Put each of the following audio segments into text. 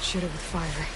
shoot it with fire.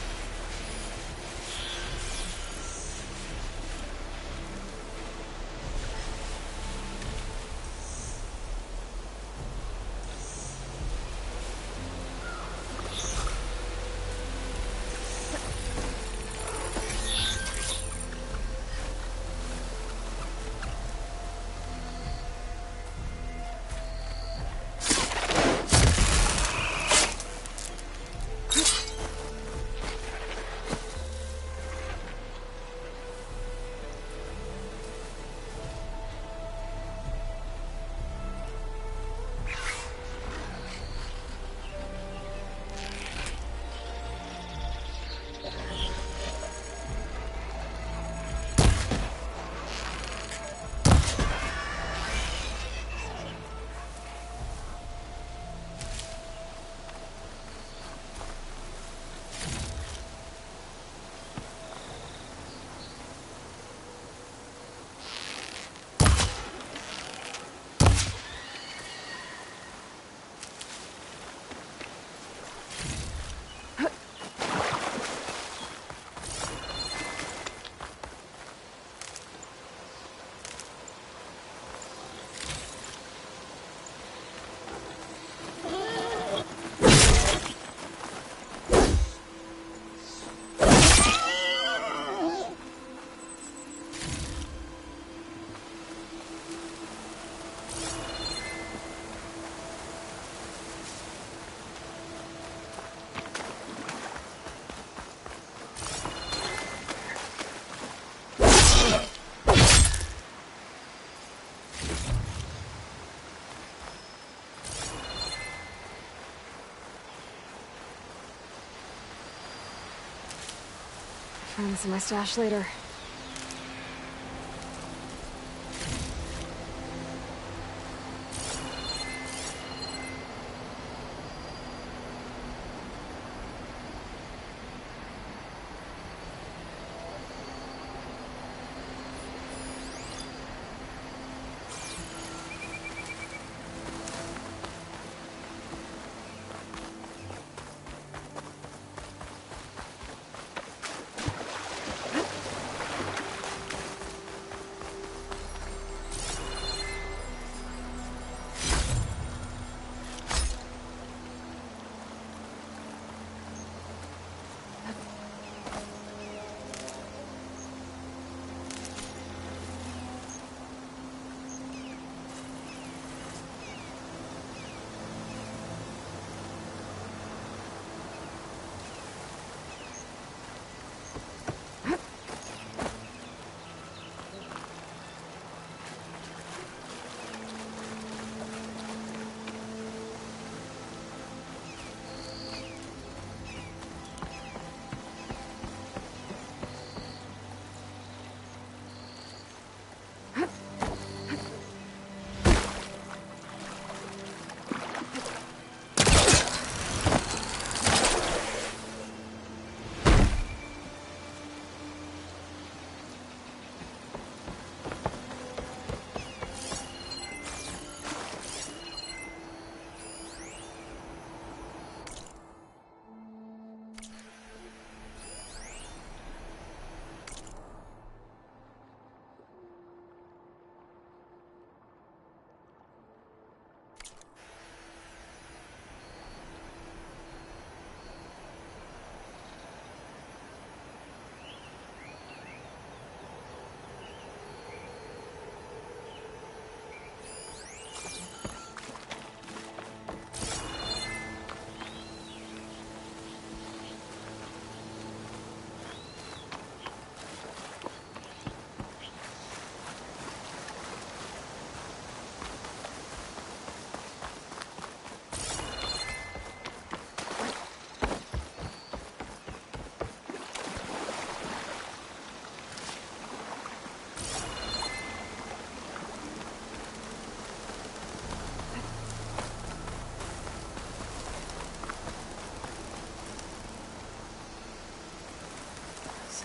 Find this in my stash later.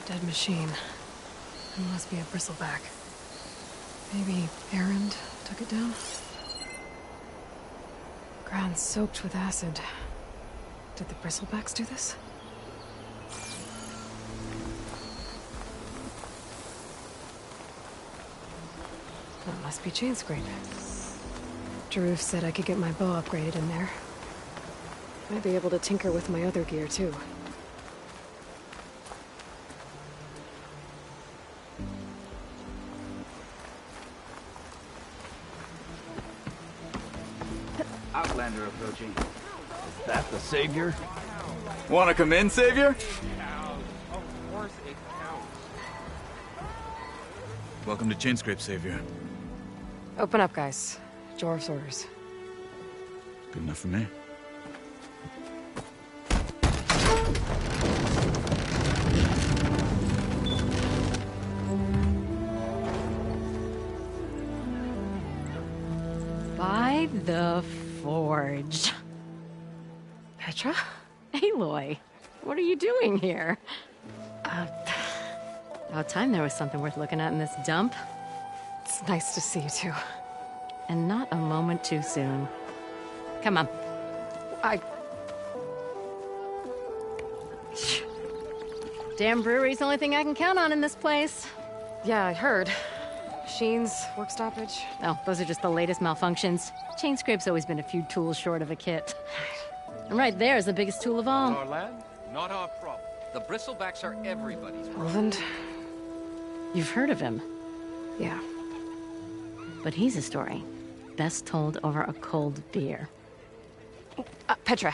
Dead machine. It must be a bristleback. Maybe Erend took it down? Ground soaked with acid. Did the bristlebacks do this? That must be Chainscrape. Jaruf said I could get my bow upgraded in there. Might be able to tinker with my other gear, too. Outlander approaching. Is that the Savior? Wanna come in, Savior? Of course it counts. Welcome to Chainscrape, Savior. Open up, guys. Jorv's orders. Good enough for me. By the Forge. Petra? Aloy, what are you doing here? About time there was something worth looking at in this dump. It's nice to see you, too. And not a moment too soon. Come on. Damn brewery's the only thing I can count on in this place. Yeah, I heard. Machines, work stoppage. Oh, those are just the latest malfunctions. Chainscrape's always been a few tools short of a kit. And right there is the biggest tool of all. Our land, not our problem. The bristlebacks are everybody's problem. Roland? You've heard of him, Yeah. but he's a story best told over a cold beer. Petra.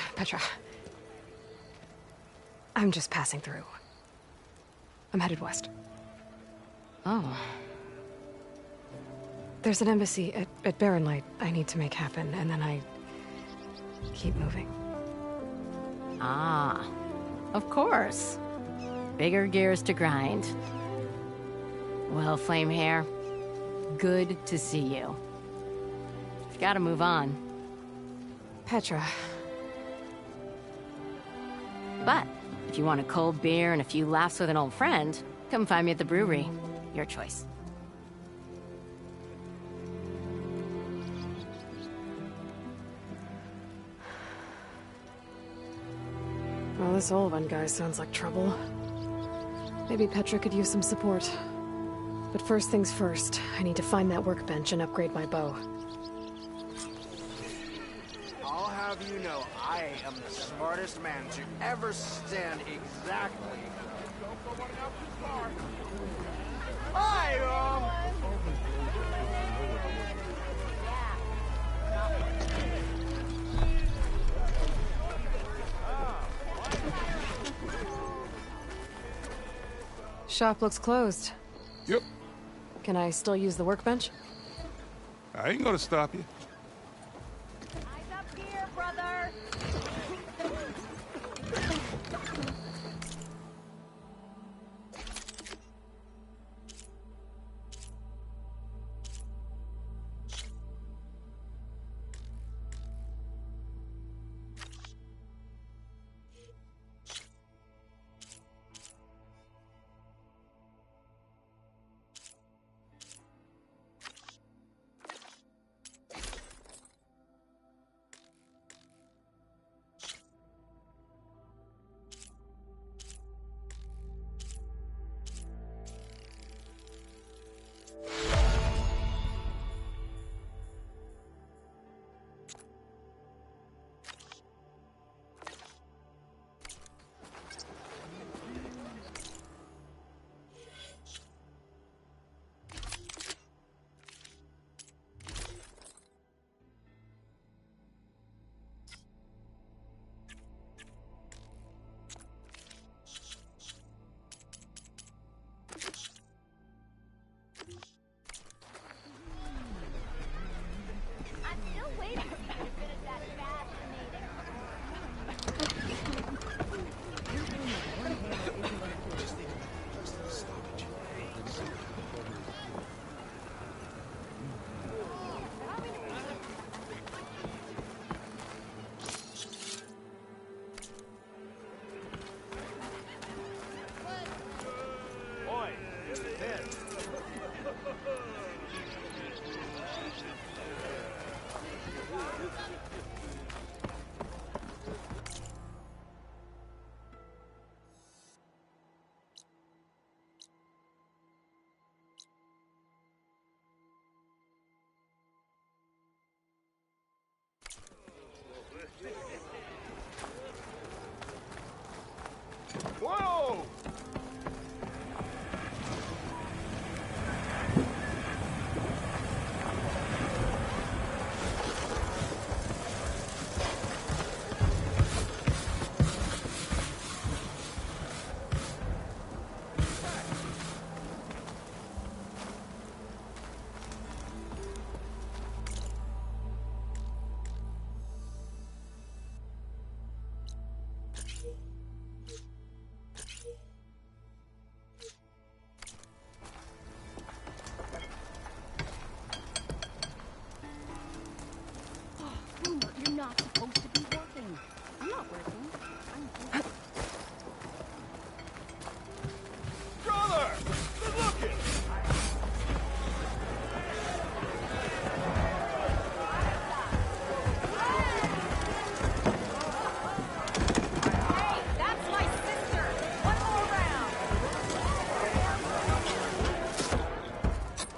I'm just passing through. I'm headed west. Oh, There's an embassy at Barren Light I need to make happen, and then I keep moving. ah, of course. Bigger gears to grind. Well, Flamehair, good to see you. You've got to move on. Petra. But if you want a cold beer and a few laughs with an old friend, come find me at the brewery. Your choice. Well, this Olvan guy sounds like trouble. Maybe Petra could use some support. But first things first, I need to find that workbench and upgrade my bow. I'll have you know, I am the smartest man to ever stand exactly. Hi, Shop looks closed. Yep, Can I still use the workbench? I ain't gonna stop you. Eyes up here, brother!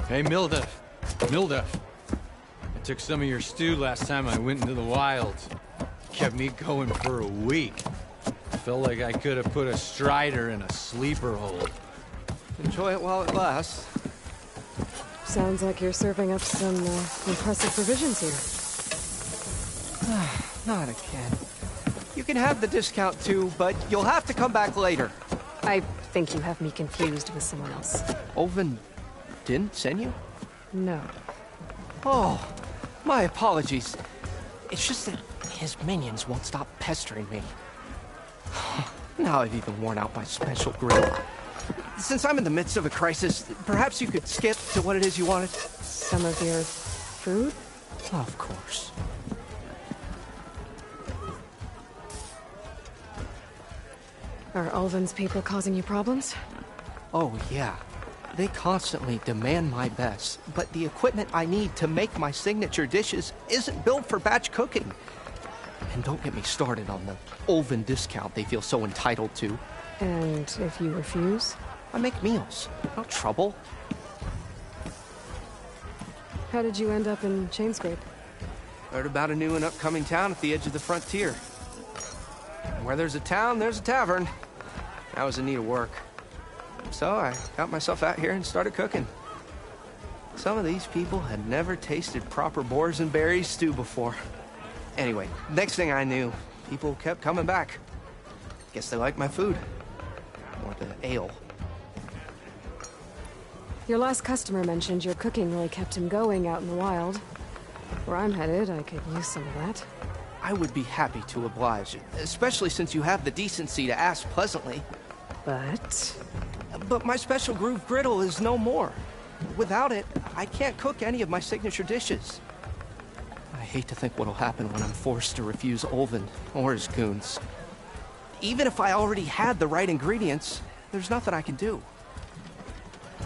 Hey, Mildef. Mildef. I took some of your stew last time I went into the wilds. Kept me going for a week. Felt like I could have put a strider in a sleeper hold. Enjoy it while it lasts. Sounds like you're serving up some impressive provisions here. Not again. You can have the discount too, but you'll have to come back later. I think you have me confused with someone else. Olvin didn't send you? No. Oh, my apologies. It's just that his minions won't stop pestering me. Now I've even worn out my special grill. Since I'm in the midst of a crisis, perhaps you could skip to what it is you wanted? Some of your food? Of course. Are Ulvin's people causing you problems? Oh, yeah. They constantly demand my best, but the equipment I need to make my signature dishes isn't built for batch cooking. And don't get me started on the Ulvin discount they feel so entitled to. And if you refuse? I make meals, no trouble. How did you end up in Chainscrape? Heard about a new and upcoming town at the edge of the frontier. Where there's a town, there's a tavern. I was in need of work. So I got myself out here and started cooking. Some of these people had never tasted proper boars and berries stew before. Anyway, next thing I knew, people kept coming back. Guess they liked my food. Or the ale. Your last customer mentioned your cooking really kept him going out in the wild. Where I'm headed, I could use some of that. I would be happy to oblige, especially since you have the decency to ask pleasantly. But my special groove griddle is no more. Without it, I can't cook any of my signature dishes. I hate to think what'll happen when I'm forced to refuse Ulvin or his goons. Even if I already had the right ingredients, there's nothing I can do.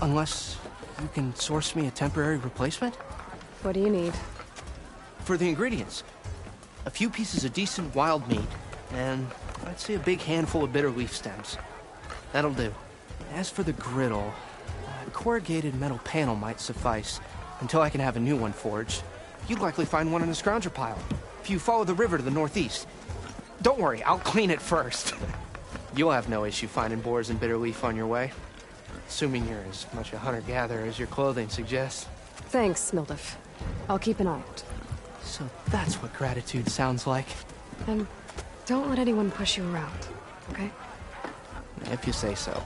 Unless you can source me a temporary replacement? What do you need? For the ingredients, a few pieces of decent wild meat, and I'd say a big handful of bitter leaf stems. That'll do. As for the griddle, a corrugated metal panel might suffice until I can have a new one forged. You'd likely find one in a scrounger pile if you follow the river to the northeast. Don't worry, I'll clean it first. You'll have no issue finding boars and bitter leaf on your way. Assuming you're as much a hunter-gatherer as your clothing suggests. Thanks, Mildef. I'll keep an eye out. So that's what gratitude sounds like. And don't let anyone push you around, okay? If you say so.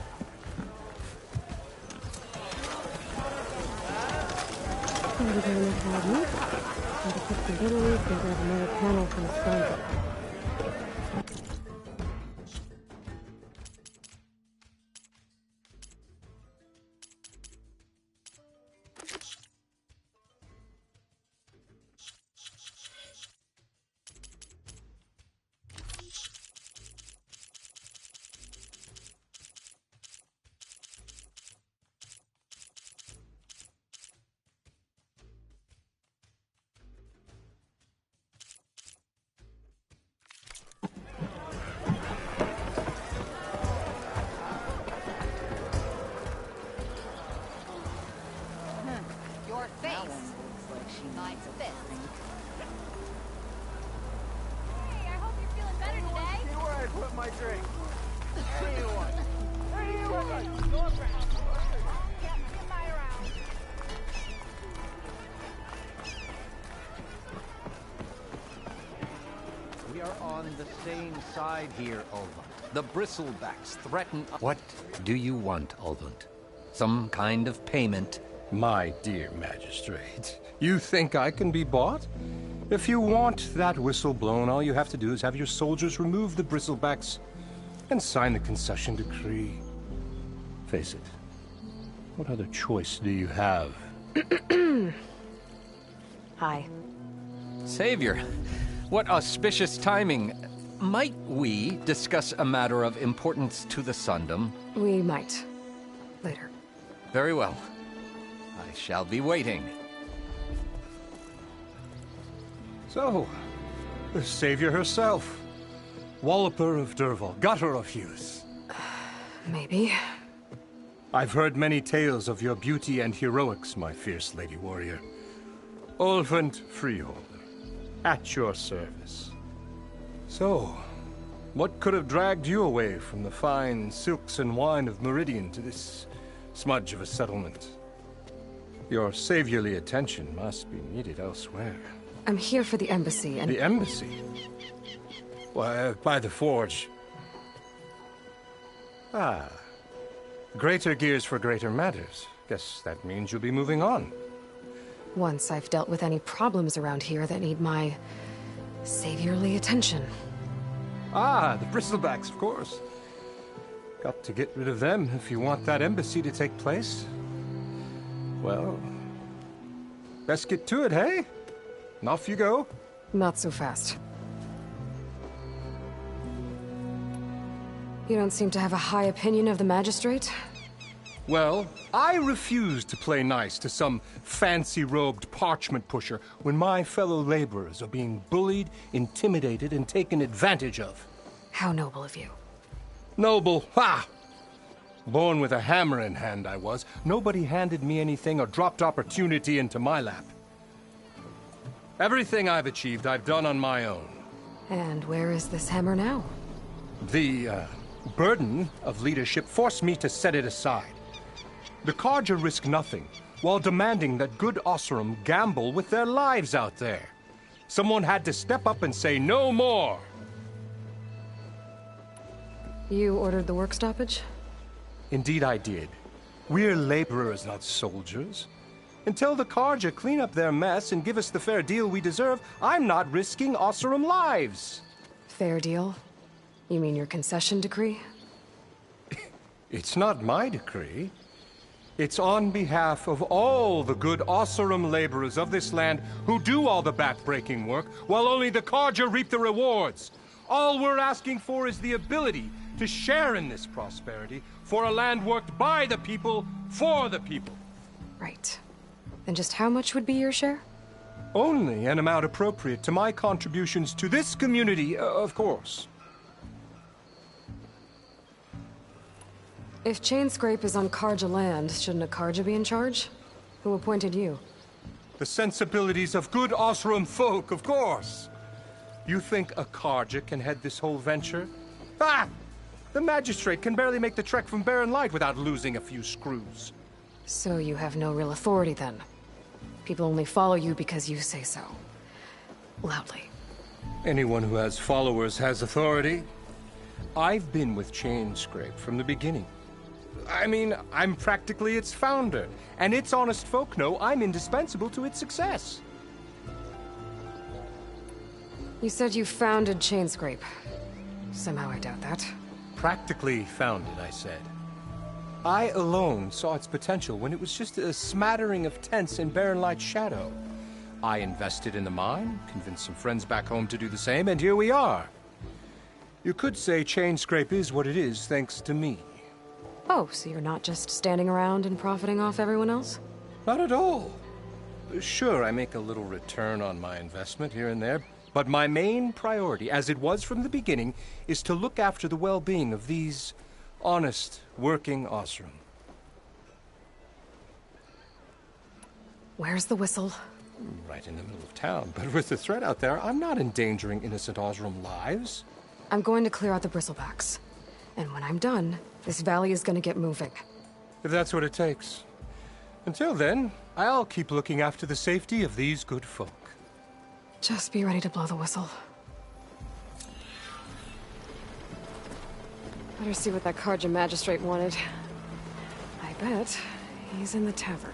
Your face. Mine's fist. Hey, I hope you're feeling better today. See where I put my drink. Go around. Yep, in my round. We are on the same side here, Ulvund. The bristlebacks threaten... What do you want, Ulvund? Some kind of payment? My dear magistrate, you think I can be bought? If you want that whistle blown, all you have to do is have your soldiers remove the bristlebacks and sign the concession decree. Face it, what other choice do you have? Hi. Savior, what auspicious timing. Might we discuss a matter of importance to the Sundom? We might. Later. Very well. I shall be waiting. So, the savior herself. Walloper of Derval, gutter of youth. Maybe. I've heard many tales of your beauty and heroics, my fierce lady warrior. Ulvund Freeholder, at your service. So, what could have dragged you away from the fine silks and wine of Meridian to this smudge of a settlement? Your saviorly attention must be needed elsewhere. I'm here for the embassy and... The embassy? Why, by the forge. Ah. Greater gears for greater matters. Guess that means you'll be moving on. Once I've dealt with any problems around here that need my... saviorly attention. Ah, the Bristlebacks, of course. Got to get rid of them if you want that embassy to take place. Well, best get to it, hey? And off you go. Not so fast. You don't seem to have a high opinion of the Magistrate? Well, I refuse to play nice to some fancy-robed parchment pusher when my fellow laborers are being bullied, intimidated, and taken advantage of. How noble of you. Noble? Ha! Born with a hammer in hand, I was. Nobody handed me anything or dropped opportunity into my lap. Everything I've achieved, I've done on my own. And where is this hammer now? The, burden of leadership forced me to set it aside. The Carja risk nothing, while demanding that good Oseram gamble with their lives out there. Someone had to step up and say no more. You ordered the work stoppage? Indeed I did. We're laborers, not soldiers. Until the Carja clean up their mess and give us the fair deal we deserve, I'm not risking Oseram lives. Fair deal? You mean your concession decree? It's not my decree. It's on behalf of all the good Oseram laborers of this land who do all the back-breaking work, while only the Carja reap the rewards. All we're asking for is the ability to share in this prosperity for a land worked by the people, for the people. Right. Then just how much would be your share? Only an amount appropriate to my contributions to this community, of course. If Chainscrape is on Carja land, shouldn't a Carja be in charge? Who appointed you? The sensibilities of good Oseram folk, of course. You think a Carja can head this whole venture? Ah! The Magistrate can barely make the trek from Barren Light without losing a few screws. So you have no real authority then? People only follow you because you say so. Loudly. Anyone who has followers has authority. I've been with Chainscrape from the beginning. I mean, I'm practically its founder, and its honest folk know I'm indispensable to its success. You said you founded Chainscrape. Somehow I doubt that. Practically founded, I said. I alone saw its potential when it was just a smattering of tents in Barren Light's shadow. I invested in the mine, convinced some friends back home to do the same, and here we are. You could say Chainscrape is what it is thanks to me. Oh, so you're not just standing around and profiting off everyone else? Not at all. Sure, I make a little return on my investment here and there, but my main priority, as it was from the beginning, is to look after the well-being of these honest, working Oseram. Where's the whistle? Right in the middle of town, but with the threat out there, I'm not endangering innocent Oseram lives. I'm going to clear out the Bristlebacks. And when I'm done, this valley is going to get moving. If that's what it takes. Until then, I'll keep looking after the safety of these good folk. Just be ready to blow the whistle. Better see what that Carja Magistrate wanted. I bet he's in the tavern.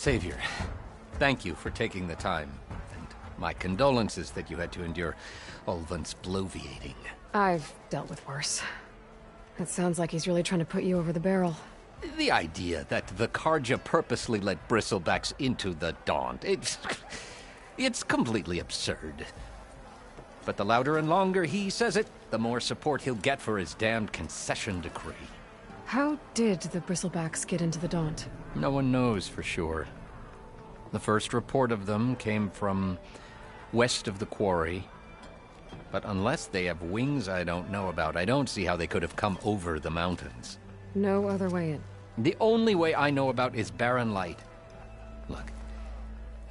Savior, thank you for taking the time. And my condolences that you had to endure Ulvund's bloviating. I've dealt with worse. It sounds like he's really trying to put you over the barrel. The idea that the Carja purposely let Bristlebacks into the Daunt, it's completely absurd. But the louder and longer he says it, the more support he'll get for his damned concession decree. How did the Bristlebacks get into the Daunt? No one knows for sure. The first report of them came from west of the quarry. But unless they have wings I don't know about, I don't see how they could have come over the mountains. No other way in. The only way I know about is Barren Light. Look,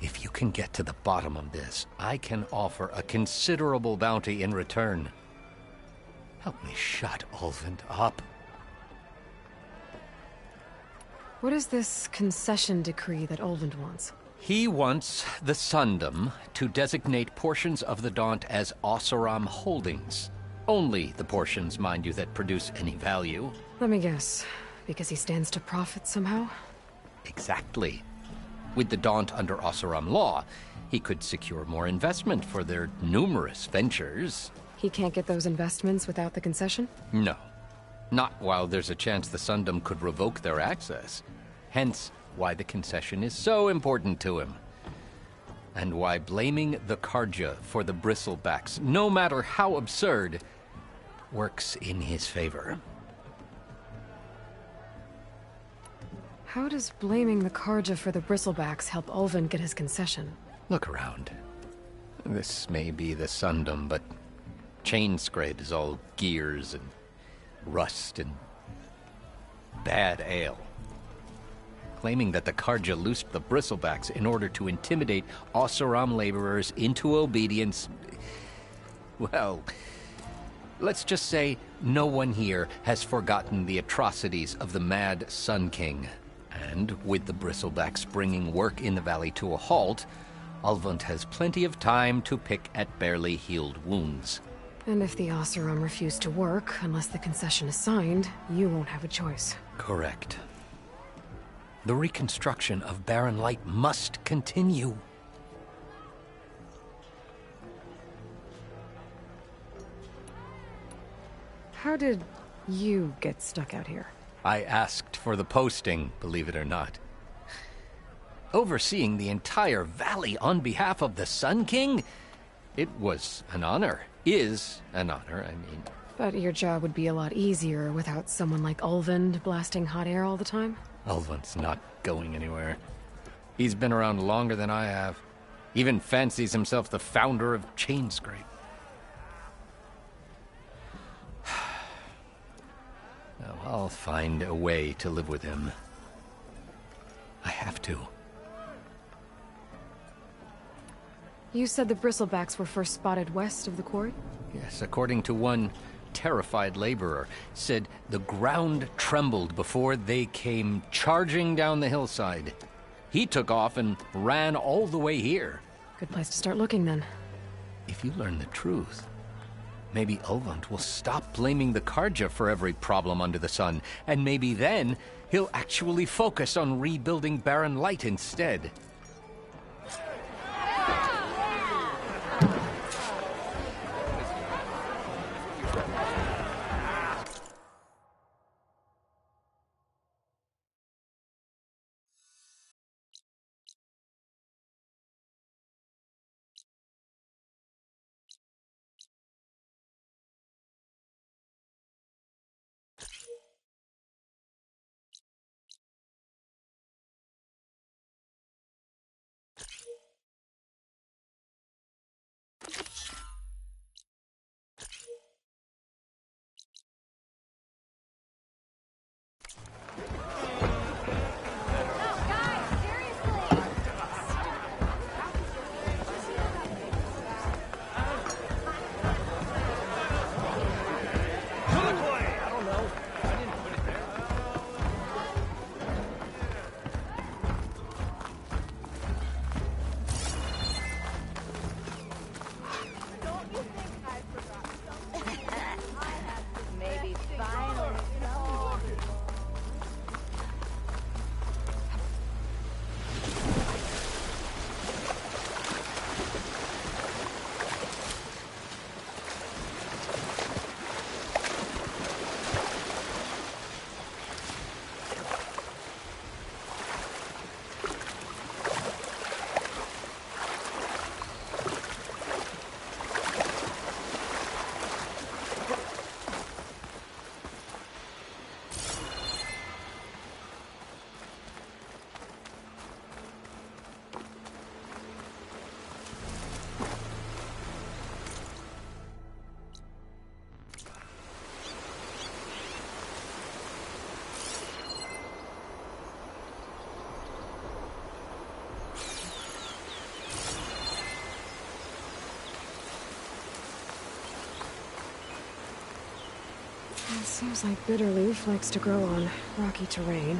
if you can get to the bottom of this, I can offer a considerable bounty in return. Help me shut Ulvund up. What is this concession decree that Ulvund wants? He wants the Sundom to designate portions of the Daunt as Oseram holdings. Only the portions, mind you, that produce any value. Let me guess. Because he stands to profit somehow? Exactly. With the Daunt under Oseram law, he could secure more investment for their numerous ventures. He can't get those investments without the concession? No. Not while there's a chance the Sundom could revoke their access. Hence, why the concession is so important to him. And why blaming the Carja for the Bristlebacks, no matter how absurd, works in his favor. How does blaming the Carja for the Bristlebacks help Ulvund get his concession? Look around. This may be the Sundom, but Chainscrape is all gears and rust and bad ale. Claiming that the Carja loosed the Bristlebacks in order to intimidate Oseram laborers into obedience. Well, let's just say no one here has forgotten the atrocities of the Mad Sun King. And with the Bristlebacks bringing work in the valley to a halt, Ulvund has plenty of time to pick at barely healed wounds. And if the Oseram refuse to work, unless the concession is signed, you won't have a choice. Correct. The reconstruction of Barren Light must continue. How did you get stuck out here? I asked for the posting, believe it or not. Overseeing the entire valley on behalf of the Sun King? It was an honor. Is an honor, I mean. But your job would be a lot easier without someone like Ulvund blasting hot air all the time? Ulvund's not going anywhere. He's been around longer than I have. Even fancies himself the founder of Chainscrape. Now, I'll find a way to live with him. I have to. You said the Bristlebacks were first spotted west of the quarry? Yes, according to one terrified laborer, said the ground trembled before they came charging down the hillside. He took off and ran all the way here. Good place to start looking, then. If you learn the truth, maybe Ulvund will stop blaming the Carja for every problem under the sun, and maybe then he'll actually focus on rebuilding Barren Light instead. It seems like bitterleaf likes to grow on rocky terrain.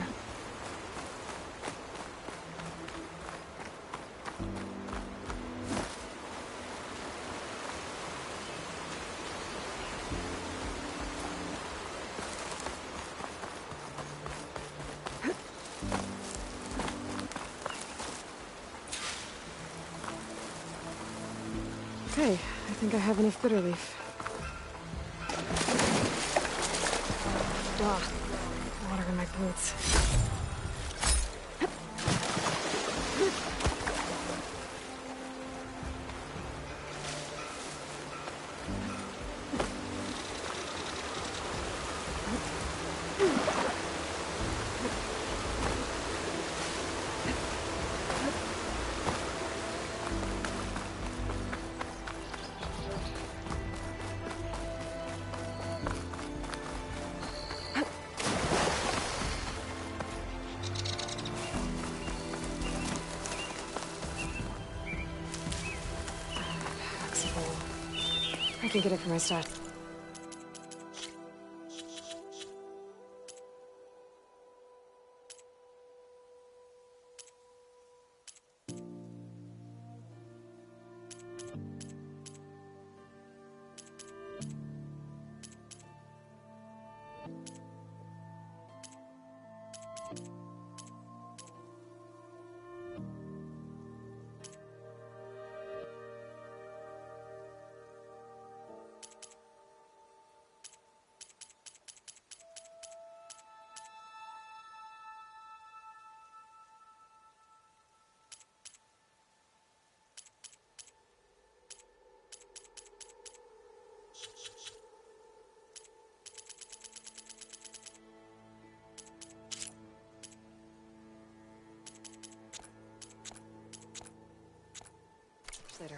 Okay, I think I have enough bitterleaf. Ugh, water in my boots. I can get it for my stash. Later.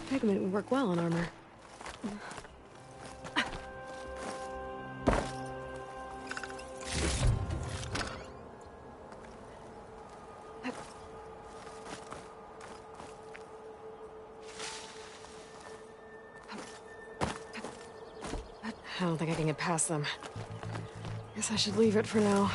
Pigment would work well on armor. I don't think I can get past them. Guess I should leave it for now.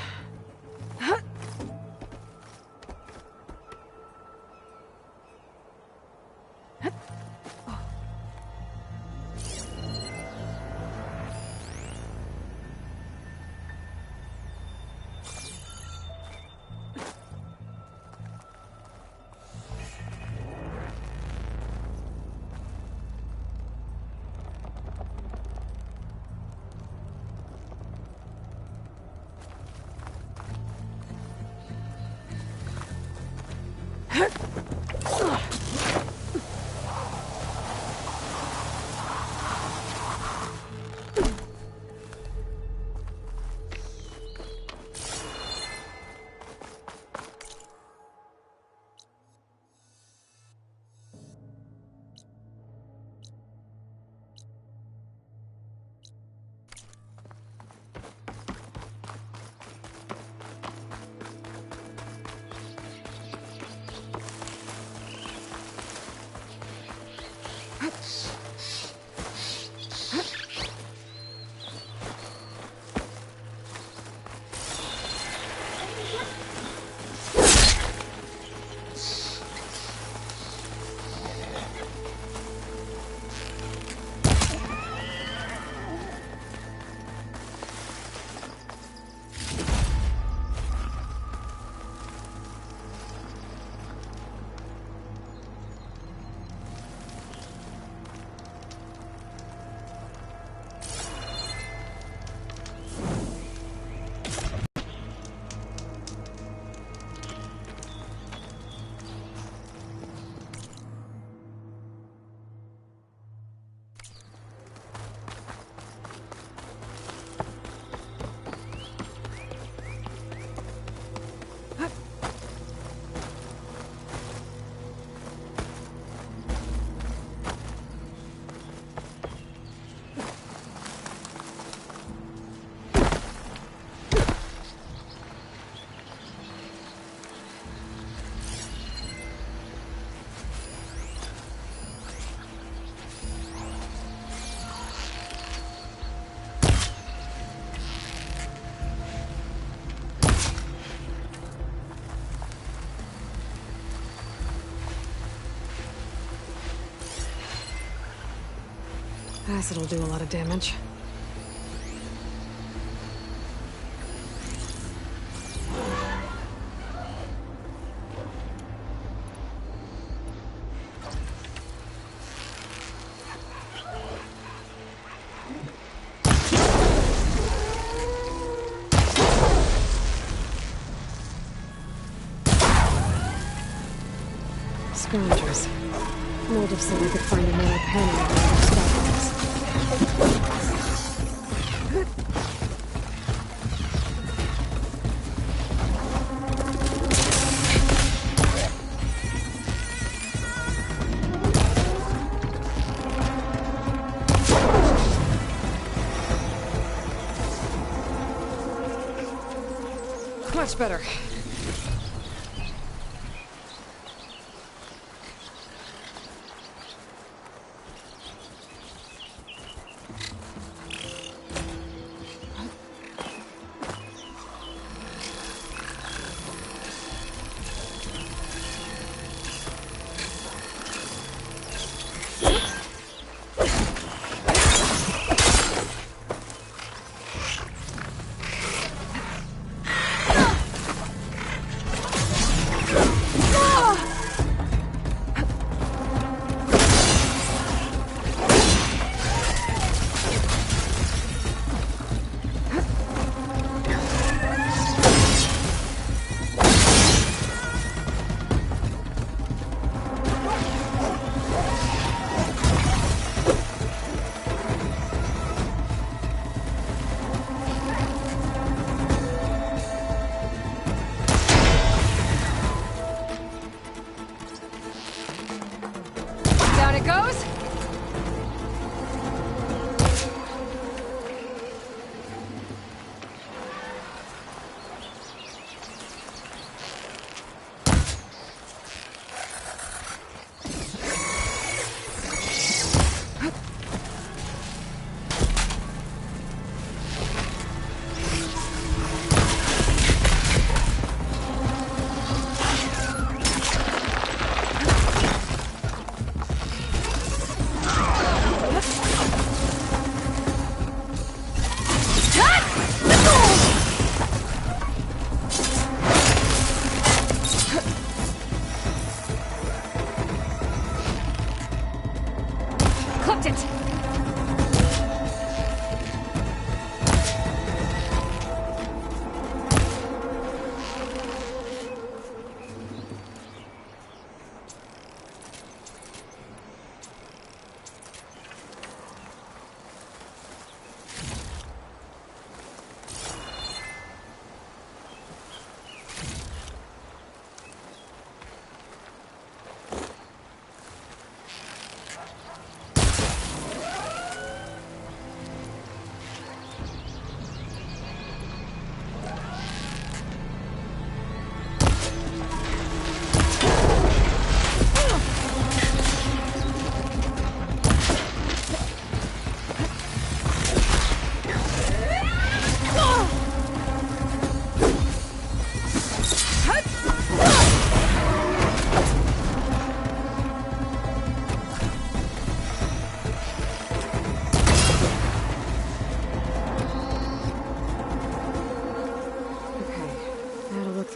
Acid will do a lot of damage. Scroungers. Moldov said I could find another penny in one of their stockings. Much better.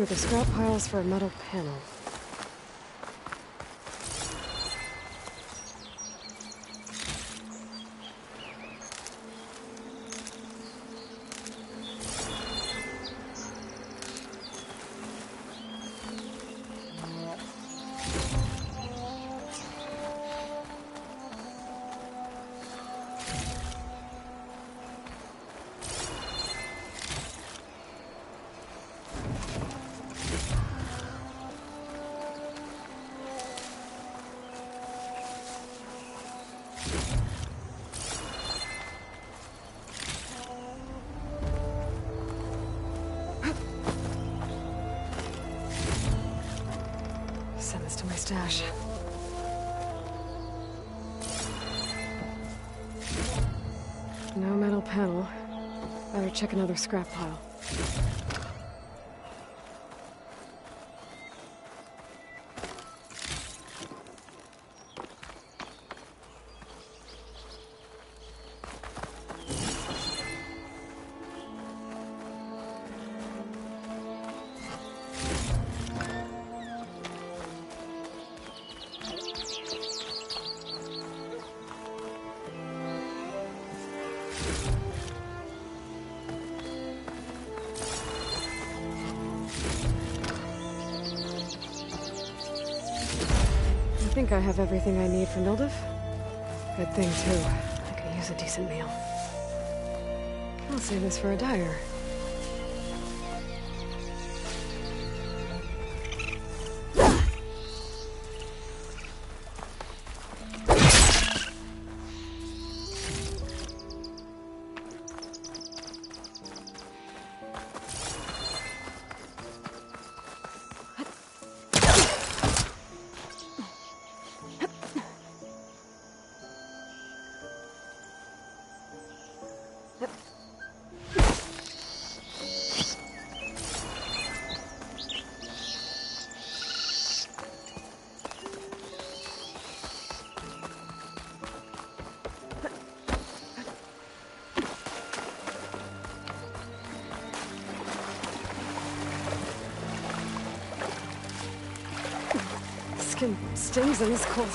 through the scrap piles for a metal panel. Send this to my stash. No metal panel. Better check another scrap pile. I think I have everything I need for Nildiv. Good thing, too. I could use a decent meal. I'll save this for a dyer. Skin stings in this cold.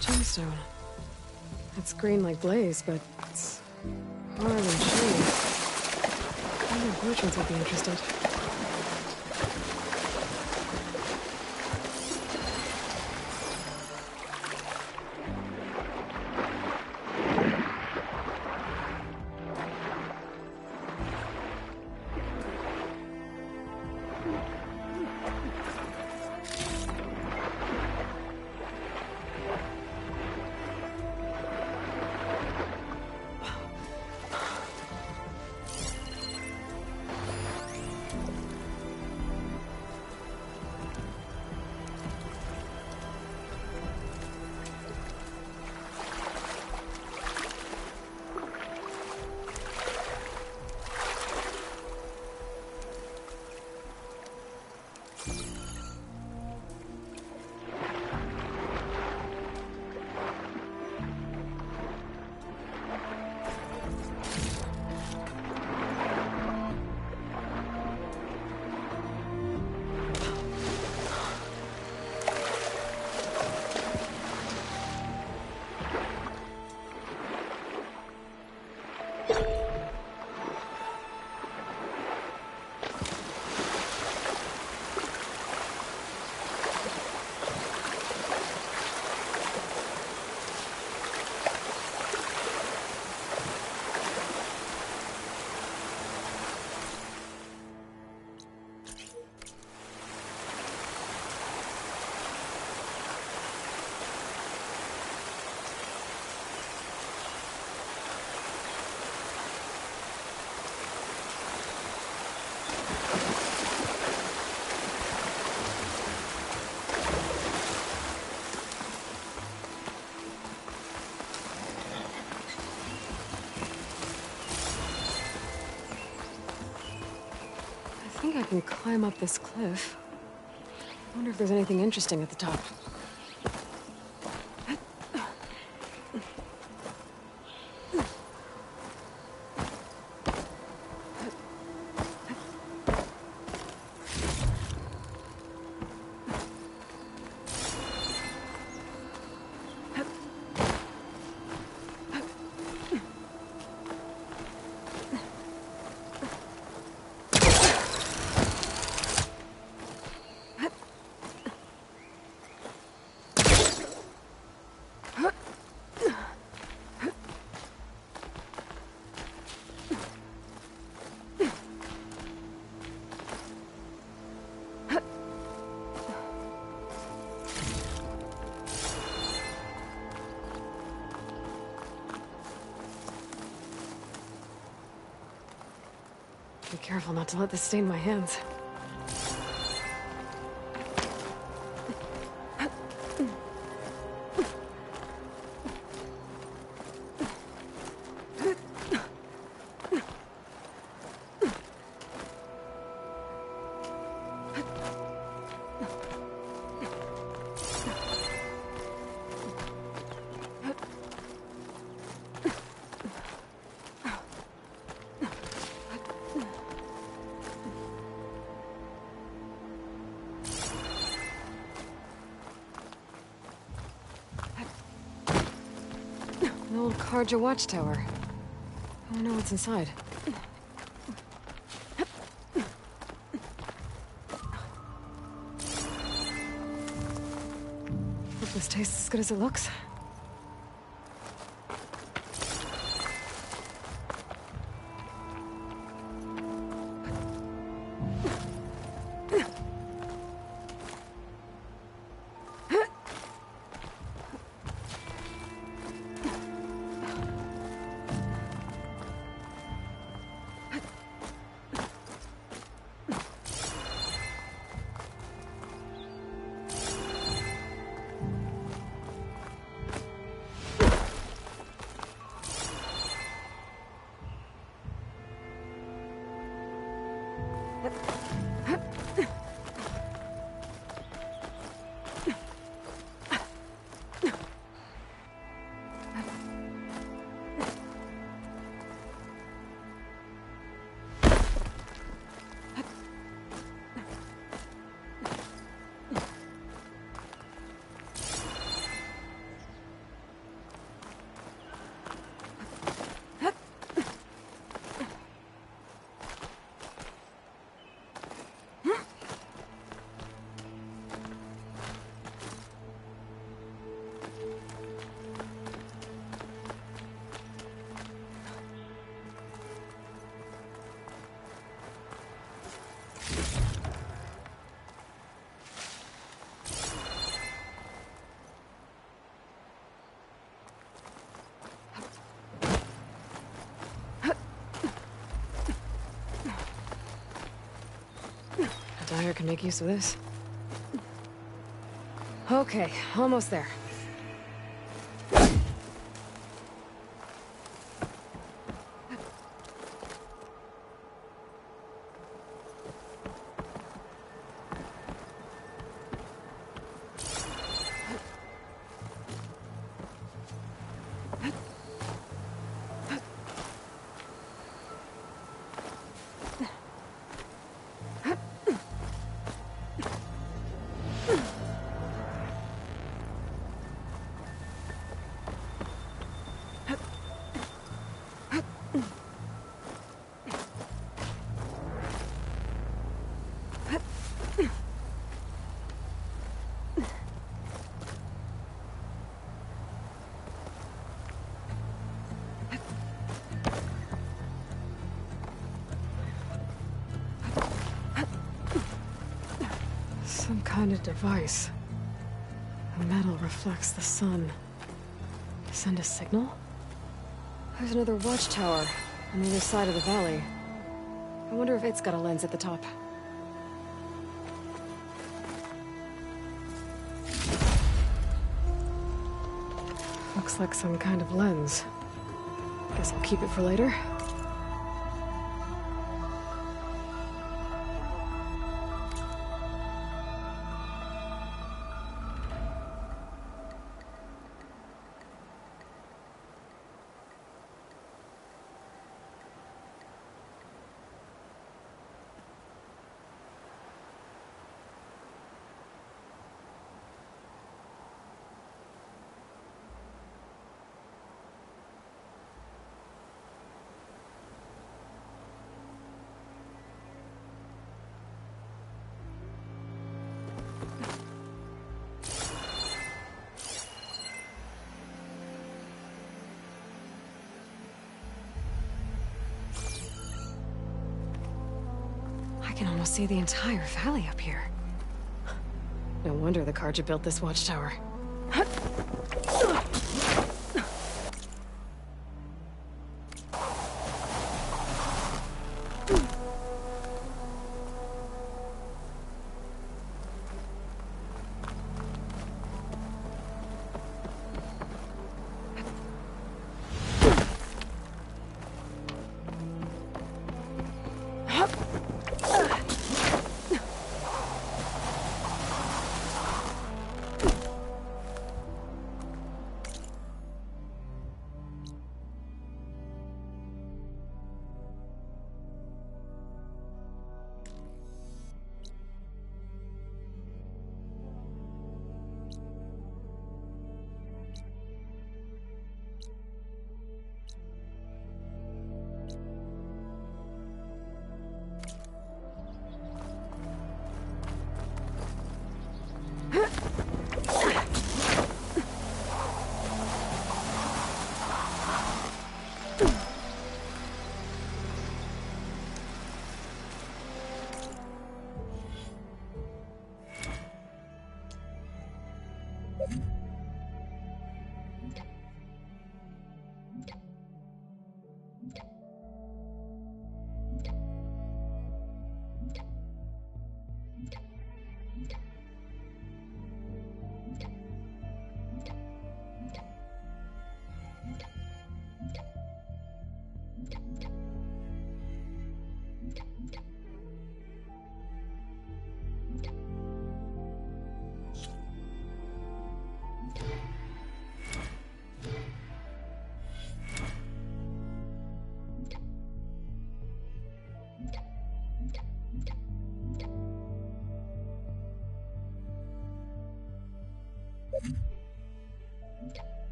Gemstone. It's green like blaze, but it's harder than shade. I know merchants would be interested. I think I can climb up this cliff. I wonder if there's anything interesting at the top. Be careful not to let this stain my hands. An old Karja watchtower. I wonder what's inside. Hope this tastes as good as it looks. Dyer can make use of this. Okay, almost there. Some kind of device. The metal reflects the sun. Send a signal? There's another watchtower on the other side of the valley. I wonder if it's got a lens at the top. Looks like some kind of lens. Guess I'll keep it for later. can almost see the entire valley up here. No wonder the Carja built this watchtower.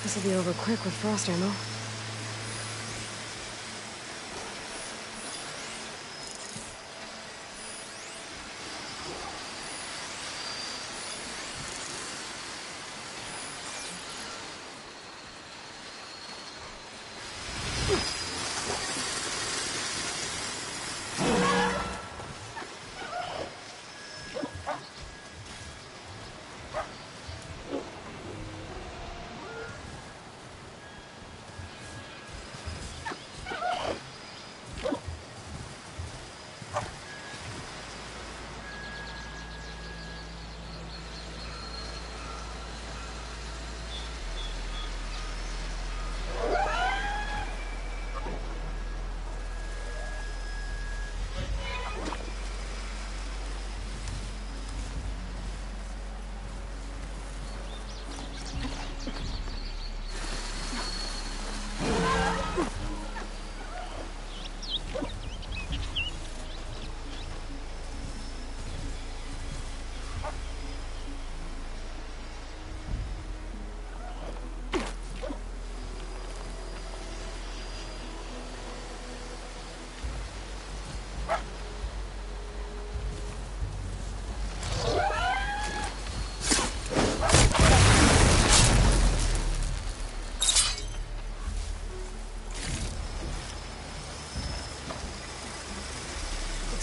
This will be over quick with frost ammo.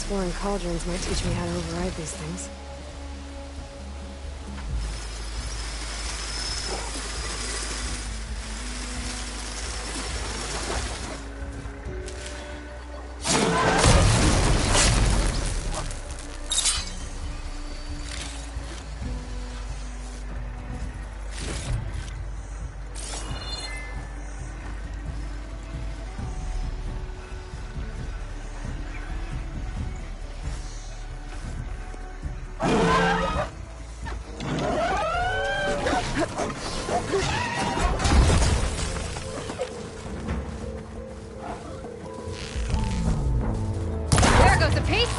Exploring cauldrons might teach me how to override these things. those apiece?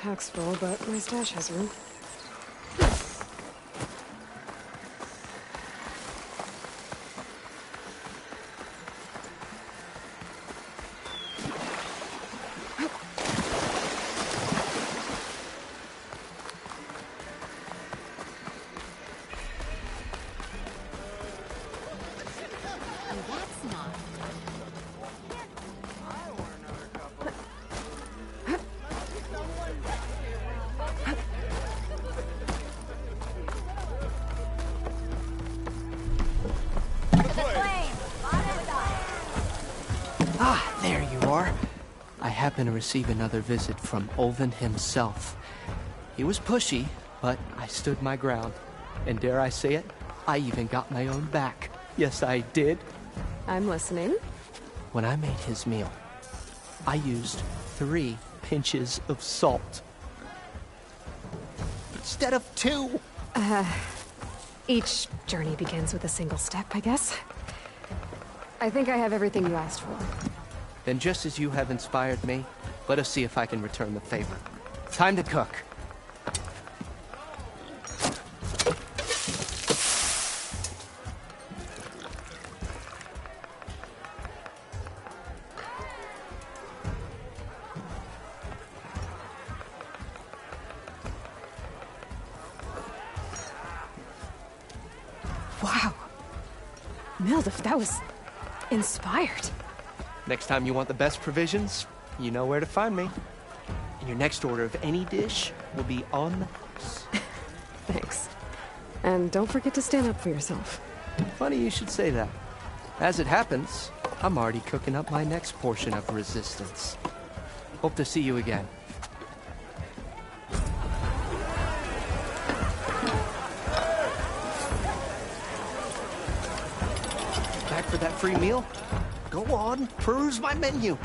Pack's full, but my stash has room. Ah, there you are. I happen to receive another visit from Ulvin himself. He was pushy, but I stood my ground. And dare I say it, I even got my own back. Yes, I did. I'm listening. When I made his meal, I used 3 pinches of salt. Instead of 2. Each journey begins with a single step, I guess. I think I have everything you asked for. Then just as you have inspired me, let us see if I can return the favor. Time to cook. Wow. Mildef, that was inspired. Next time you want the best provisions, you know where to find me. And your next order of any dish will be on the house. Thanks. And don't forget to stand up for yourself. Funny you should say that. As it happens, I'm already cooking up my next portion of resistance. Hope to see you again. Back for that free meal? Go on, peruse my menu.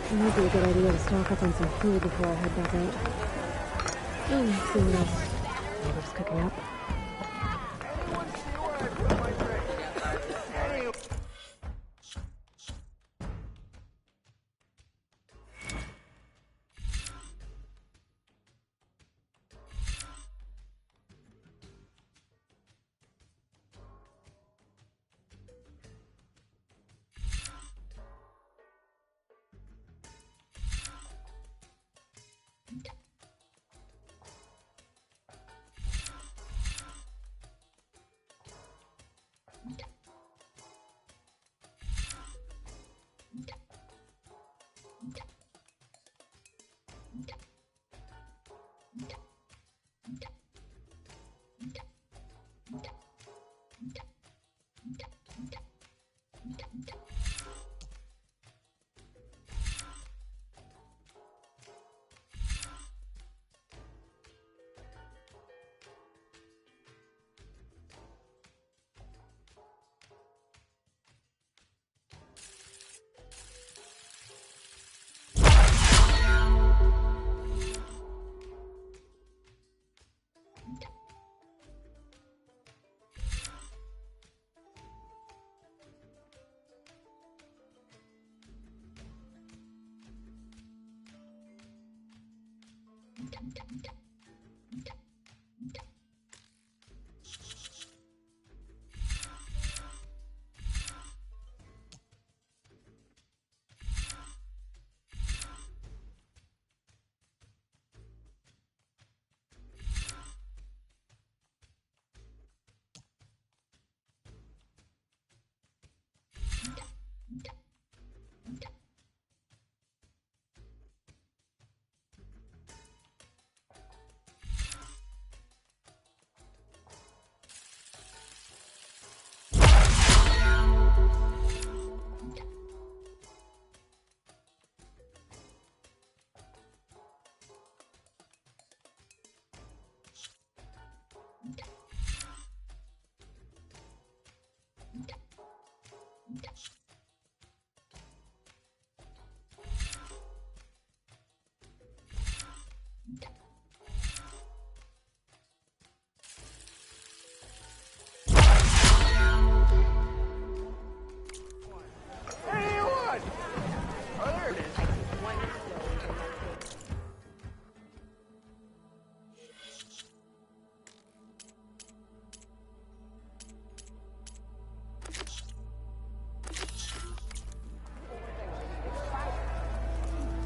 It might be a good idea to stock up on some food before I head back out. See what else Mildef's cooking up.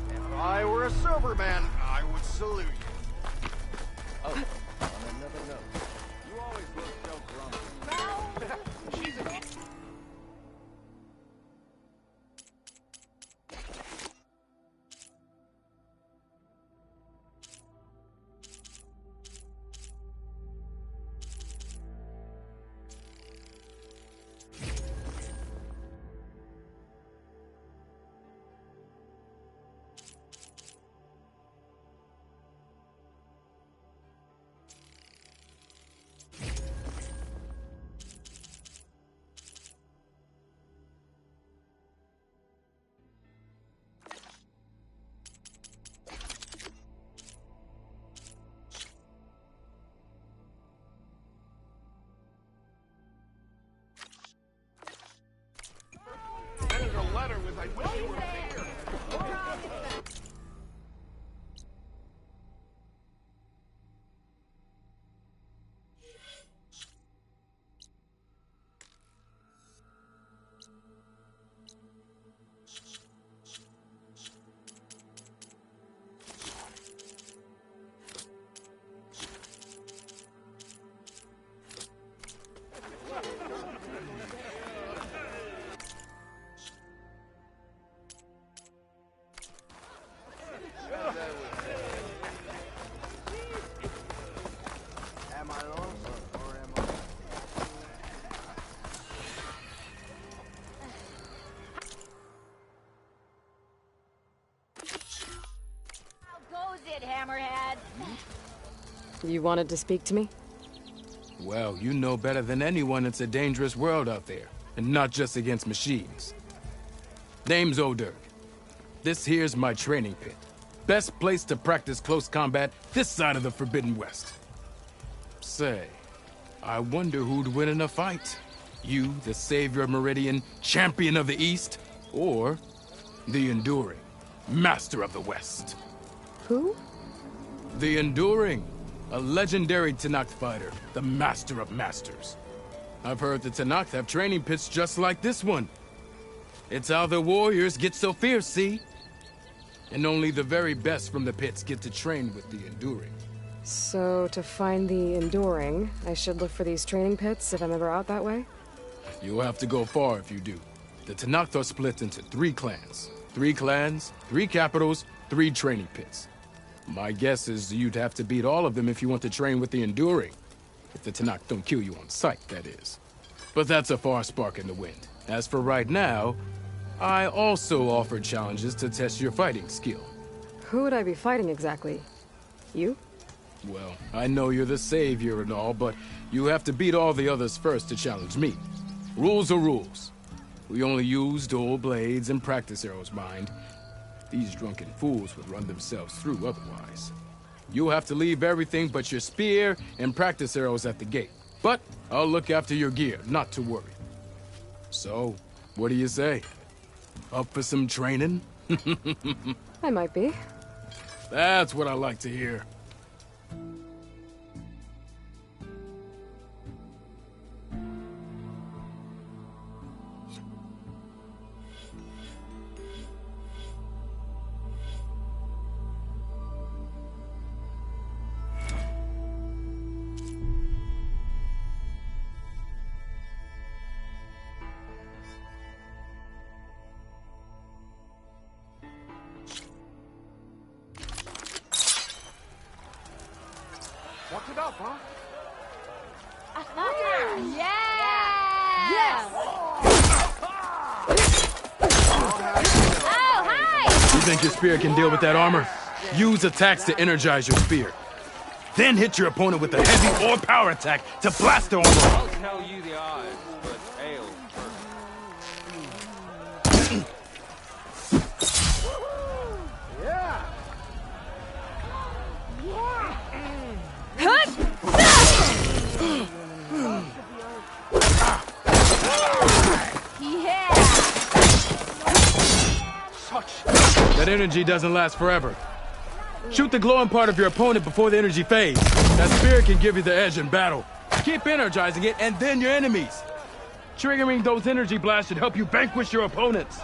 If I were a Silverman, I would salute you. Oh, on another note, you always look so grumpy. She's a... There's a letter with I wish you were here. Am I lost or am I? How goes it, Hammerhead? You wanted to speak to me? Well, you know better than anyone it's a dangerous world out there, and not just against machines. Name's O'Dirk. This here's my training pit. Best place to practice close combat this side of the Forbidden West. Say, I wonder who'd win in a fight. You, the savior of Meridian, champion of the East, or the Enduring, master of the West. Who? The Enduring, a legendary Tenakth fighter, the master of masters. I've heard the Tenakth have training pits just like this one. It's how the warriors get so fierce, see? And only the very best from the pits get to train with the Enduring. So, to find the Enduring, I should look for these training pits if I'm ever out that way? You'll have to go far if you do. The Tenakth are split into 3 clans. 3 clans, 3 capitals, 3 training pits. My guess is you'd have to beat all of them if you want to train with the Enduring. If the Tenakth don't kill you on sight, that is. But that's a far spark in the wind. As for right now, I also offer challenges to test your fighting skill. Who would I be fighting exactly? You? Well, I know you're the savior and all, but you have to beat all the others first to challenge me. Rules are rules. We only use dual blades and practice arrows, mind. These drunken fools would run themselves through otherwise. You'll have to leave everything but your spear and practice arrows at the gate. But I'll look after your gear, not to worry. So, what do you say? Up for some training? I might be. That's what I like to hear. Fuck it up, huh? You think your spear can deal with that armor? Use attacks to energize your spear. Then hit your opponent with a heavy or power attack to blast their armor. I'll tell you the odds, but ale That energy doesn't last forever. Shoot the glowing part of your opponent before the energy fades. That spear can give you the edge in battle. Keep energizing it, and then your enemies. Triggering those energy blasts should help you vanquish your opponents.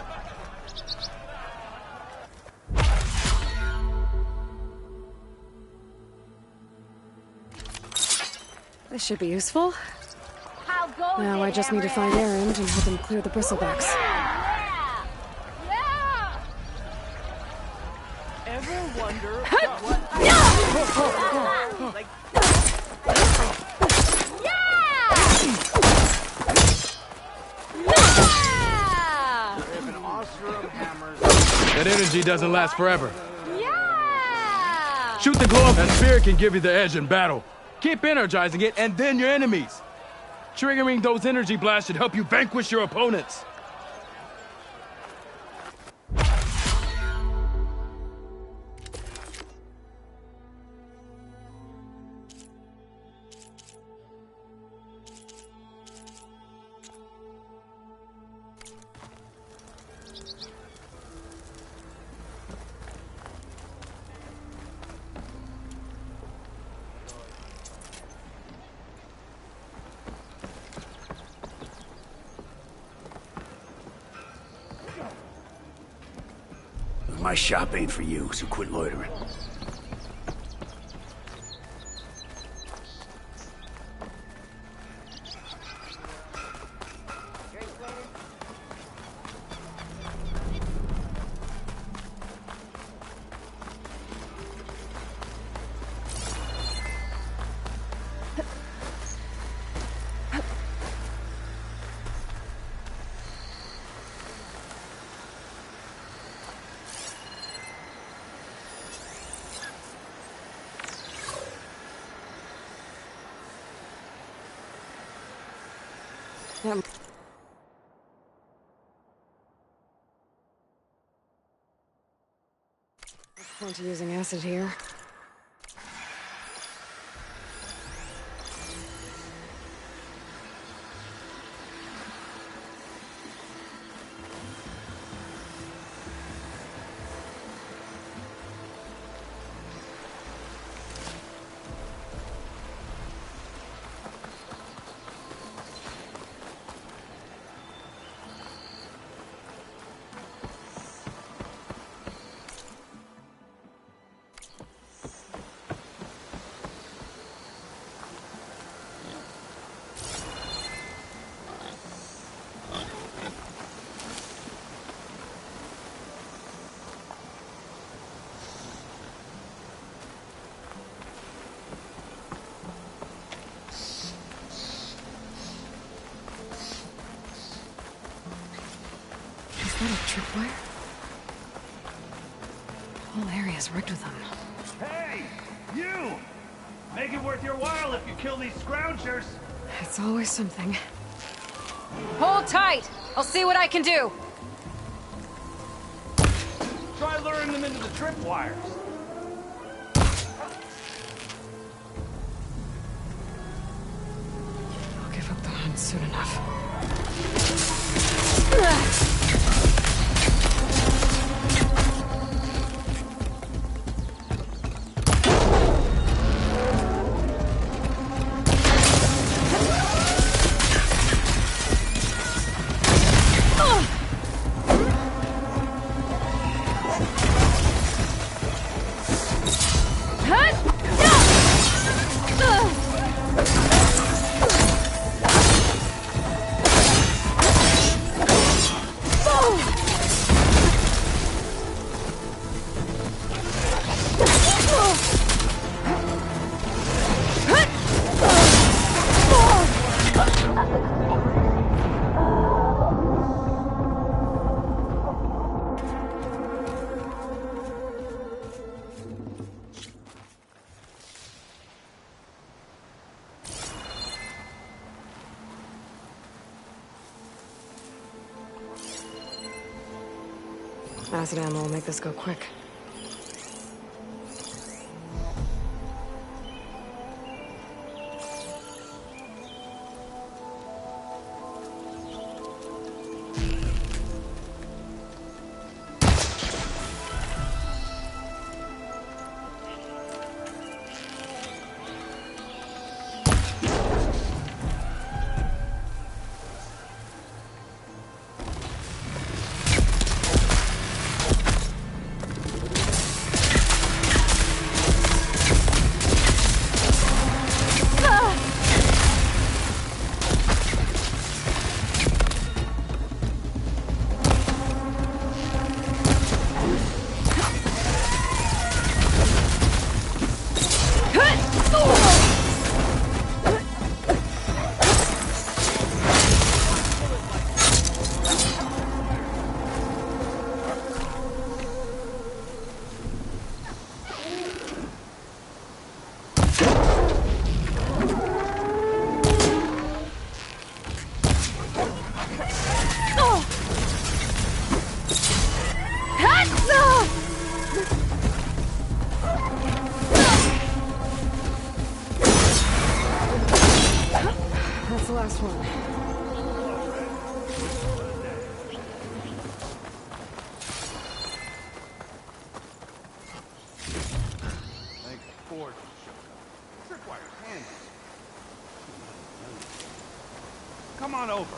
This should be useful. Now I just need to find Erend and help him clear the bristlebacks. Ever wonder That energy doesn't last forever. Shoot the glow. That spear can give you the edge in battle. Keep energizing it, and then your enemies. Triggering those energy blasts should help you vanquish your opponents. My shop ain't for you, so quit loitering. Point to using acid here. Is that a tripwire? The whole area's rigged with them. Hey! You! Make it worth your while if you kill these scroungers! It's always something. Hold tight! I'll see what I can do! Try luring them into the tripwires. I'll give up the hunt soon enough. Acid ammo will make this go quick. That's the last one. Come on over.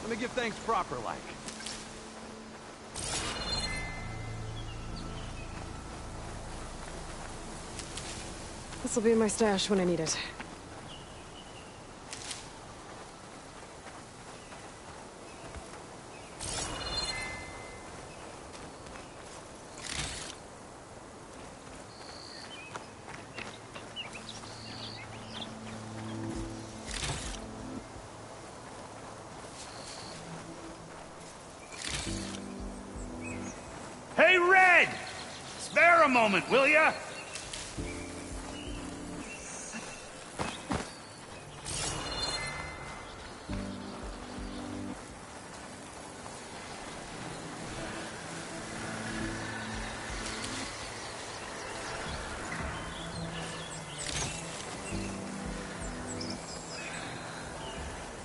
Let me give things proper like. This'll be in my stash when I need it. Hey, Red! Spare a moment, will ya?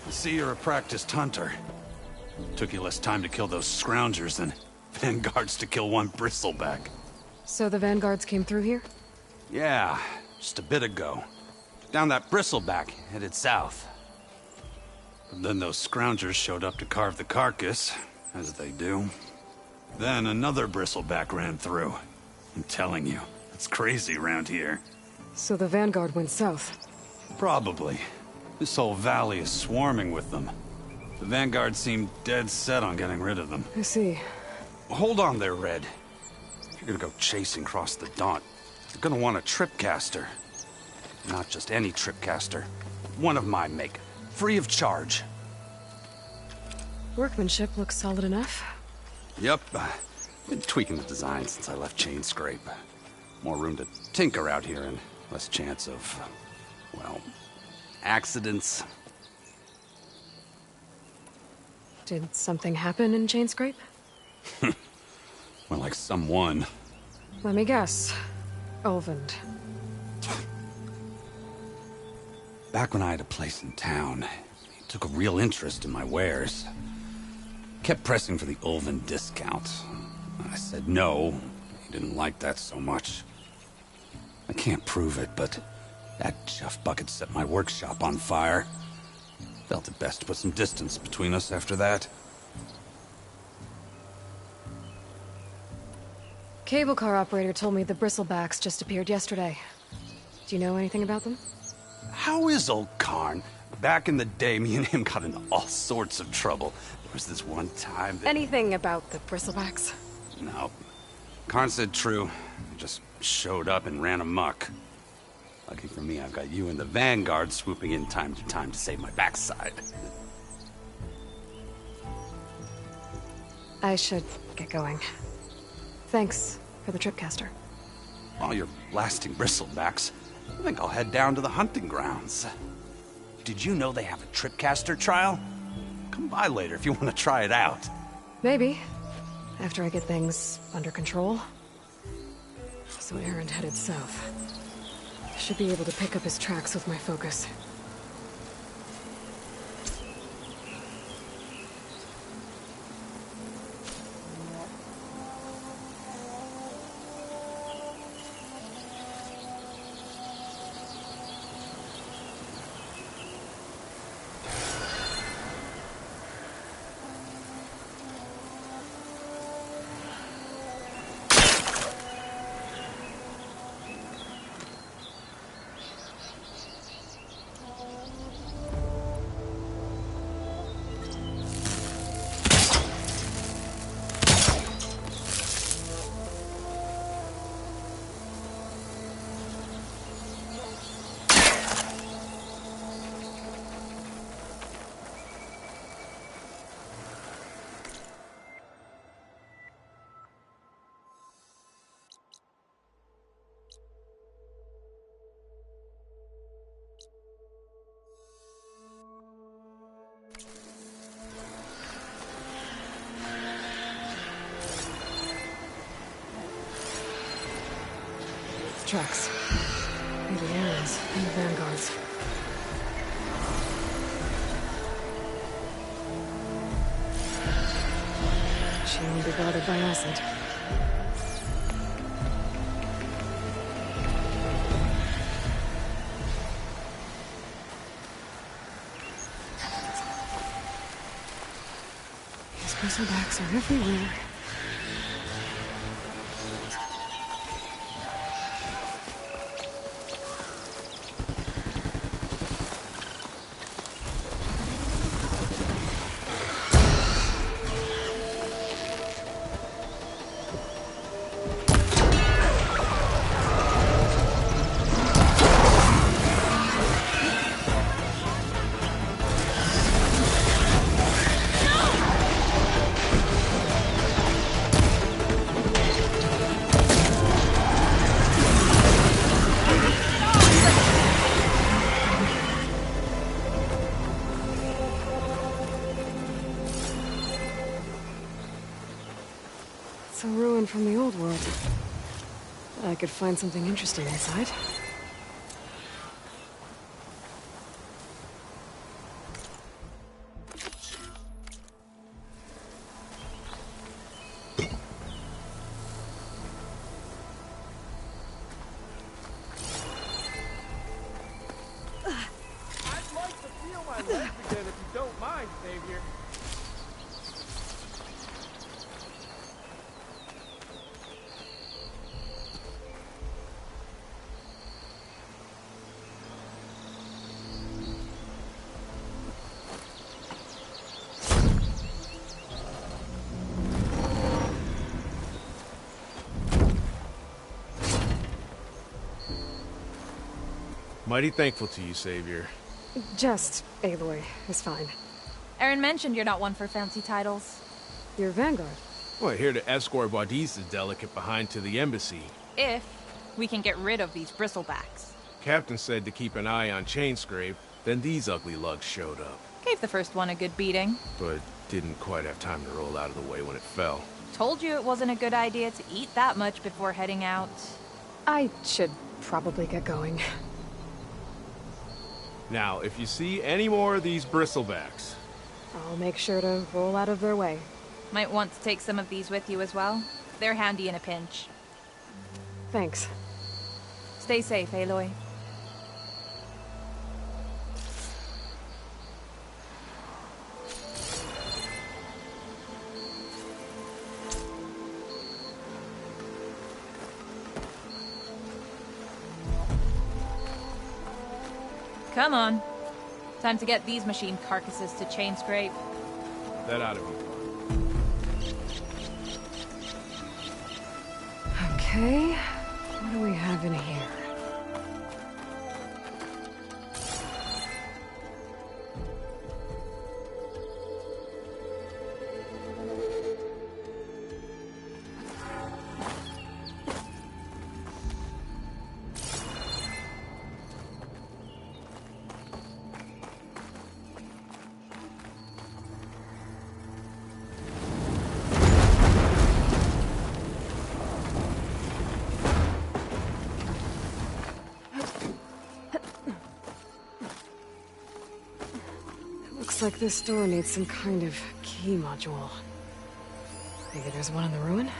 I see you're a practiced hunter. Took you less time to kill those scroungers than Vanguards to kill one bristleback. So the Vanguards came through here? Yeah, just a bit ago. Down that bristleback, headed south. But then those scroungers showed up to carve the carcass, as they do. Then another bristleback ran through. I'm telling you, it's crazy around here. So the Vanguard went south? Probably. This whole valley is swarming with them. The Vanguard seemed dead set on getting rid of them. I see. Hold on there, Red. If you're gonna go chasing across the Daunt, you're gonna want a tripcaster. Not just any tripcaster. One of my make. Free of charge. Workmanship looks solid enough. Yep. Been tweaking the design since I left Chain Scrape. More room to tinker out here and less chance of, well, accidents. Did something happen in Chain Scrape? Well, like someone. Let me guess. Ulvund. Back when I had a place in town, he took a real interest in my wares. Kept pressing for the Ulvund discount. I said no. He didn't like that so much. I can't prove it, but that chuff bucket set my workshop on fire. Felt it best to put some distance between us after that. Cable car operator told me the bristlebacks just appeared yesterday. Do you know anything about them? How is old Karn? Back in the day, me and him got into all sorts of trouble. There was this one time that... Anything about the bristlebacks? No. Karn said true. Just showed up and ran amok. Lucky for me, I've got you and the Vanguard swooping in time to time to save my backside. I should get going. Thanks for the tripcaster. While you're blasting bristlebacks, I think I'll head down to the hunting grounds. Did you know they have a tripcaster trial? Come by later if you want to try it out. Maybe. After I get things under control. So Aaron headed south. I should be able to pick up his tracks with my focus. Tracks. Maybe Aaron's and the Vanguard's. She won't be bothered by acid. These bristlebacks are everywhere. It's a ruin from the old world. I could find something interesting inside. I'd like to feel my legs again if you don't mind, Xavier. Mighty thankful to you, Savior. Just Aloy is fine. Aaron mentioned you're not one for fancy titles. You're Vanguard. Well, here to escort Wadis' delicate behind to the embassy. If we can get rid of these bristlebacks. Captain said to keep an eye on Chainscrape, then these ugly lugs showed up. Gave the first one a good beating. But didn't quite have time to roll out of the way when it fell. Told you it wasn't a good idea to eat that much before heading out. I should probably get going. Now, if you see any more of these bristlebacks... I'll make sure to roll out of their way. Might want to take some of these with you as well. They're handy in a pinch. Thanks. Stay safe, Aloy. Come on. Time to get these machine carcasses to Chainscrape. That ought to be fun. Okay, what do we have in here? Looks like this door needs some kind of key module. Maybe there's one in the ruin?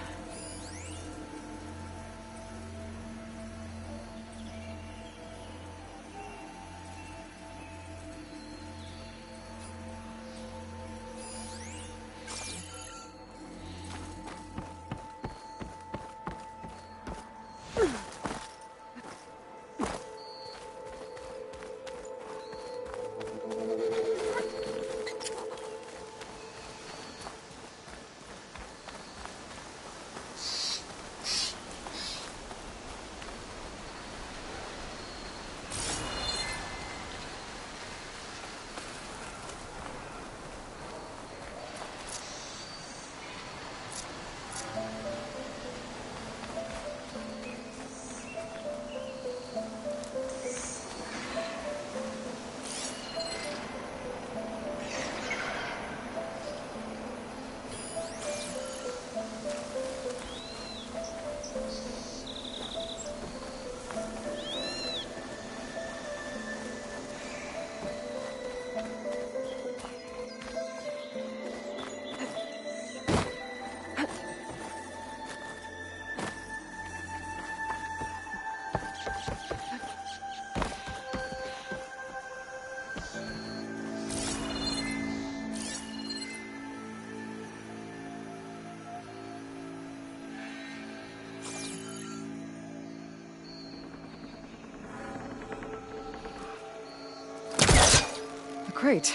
Great.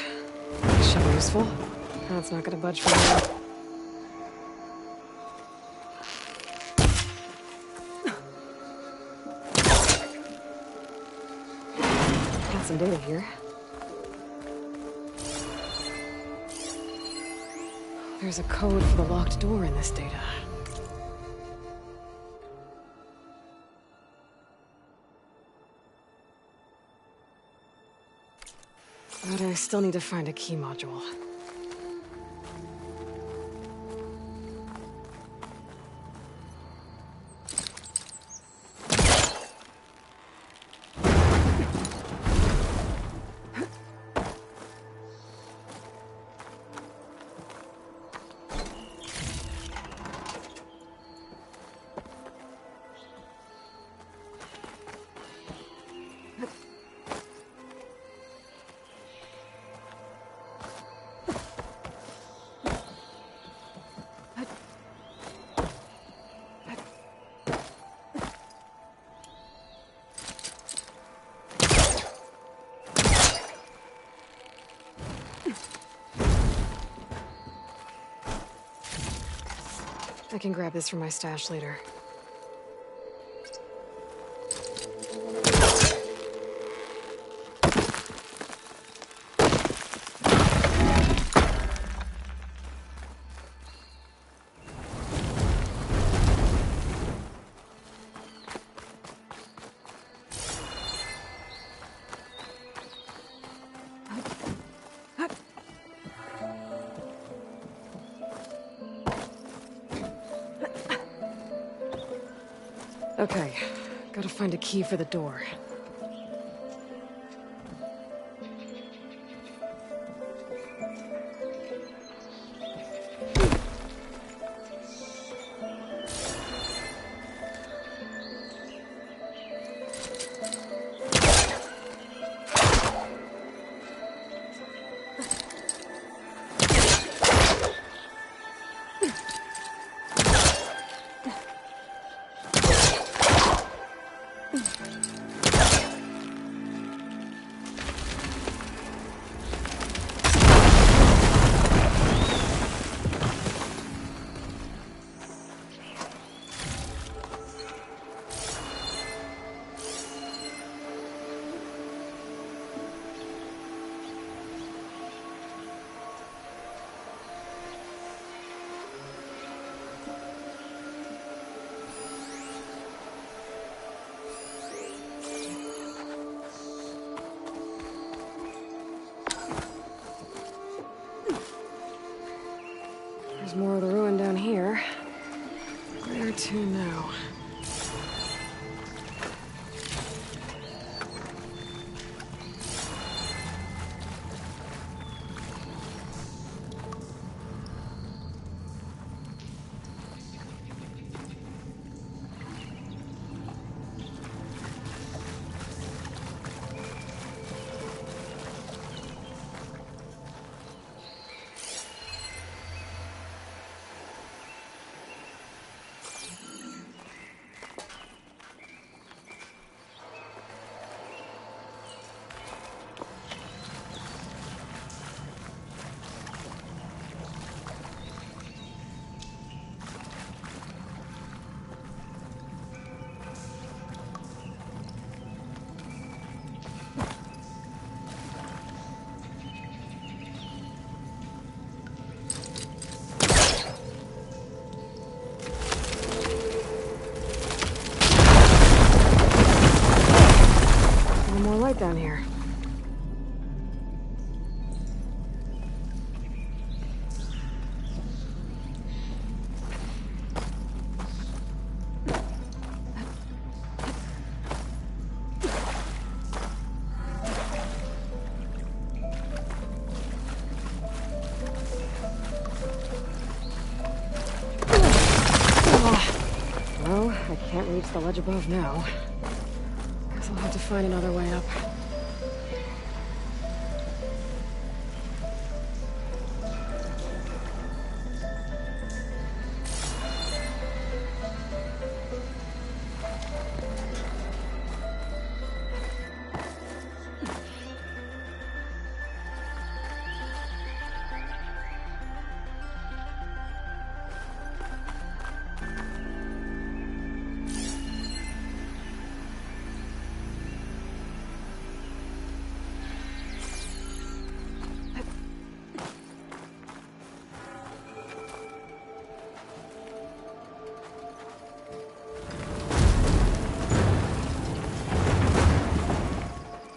Shovel useful. Now it's not gonna budge from here. Got some data here. There's a code for the locked door in this data. But I still need to find a key module. I can grab this from my stash later. Okay, gotta find a key for the door. There's more of the ruin down here. Where to now? down here. Well, I can't reach the ledge above now. Guess I'll have to find another way up.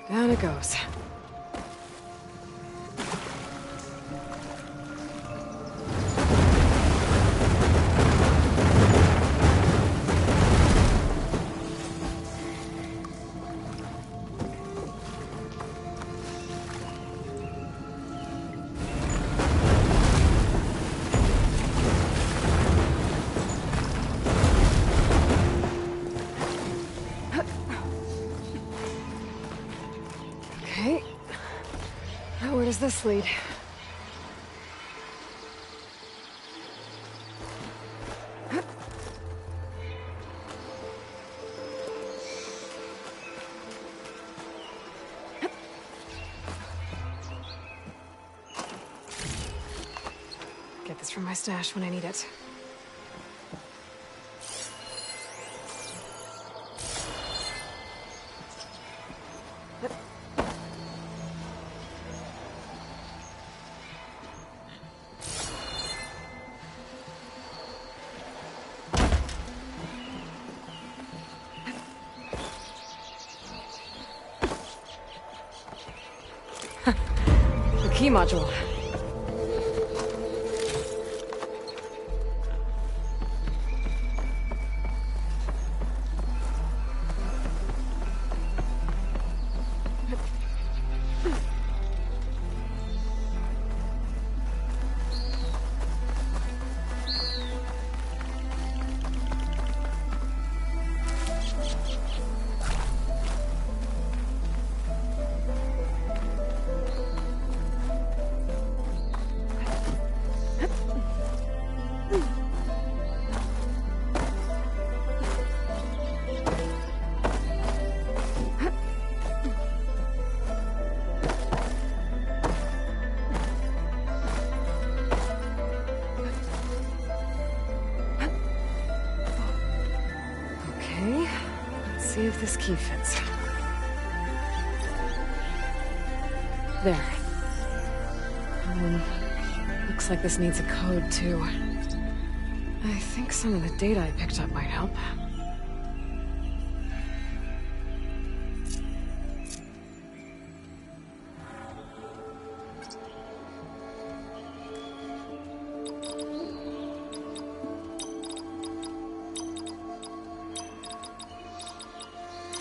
Down it goes. Okay. Now where does this lead? Get this from my stash when I need it. The key module. Okay, let's see if this key fits. There. Looks like this needs a code, too. I think some of the data I picked up might help.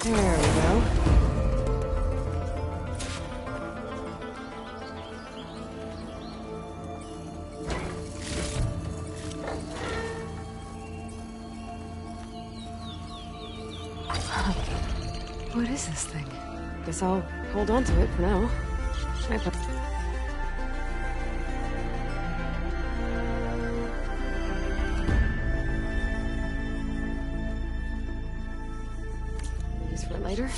There we go. What is this thing? Guess I'll hold on to it for now. I put... Use for it later.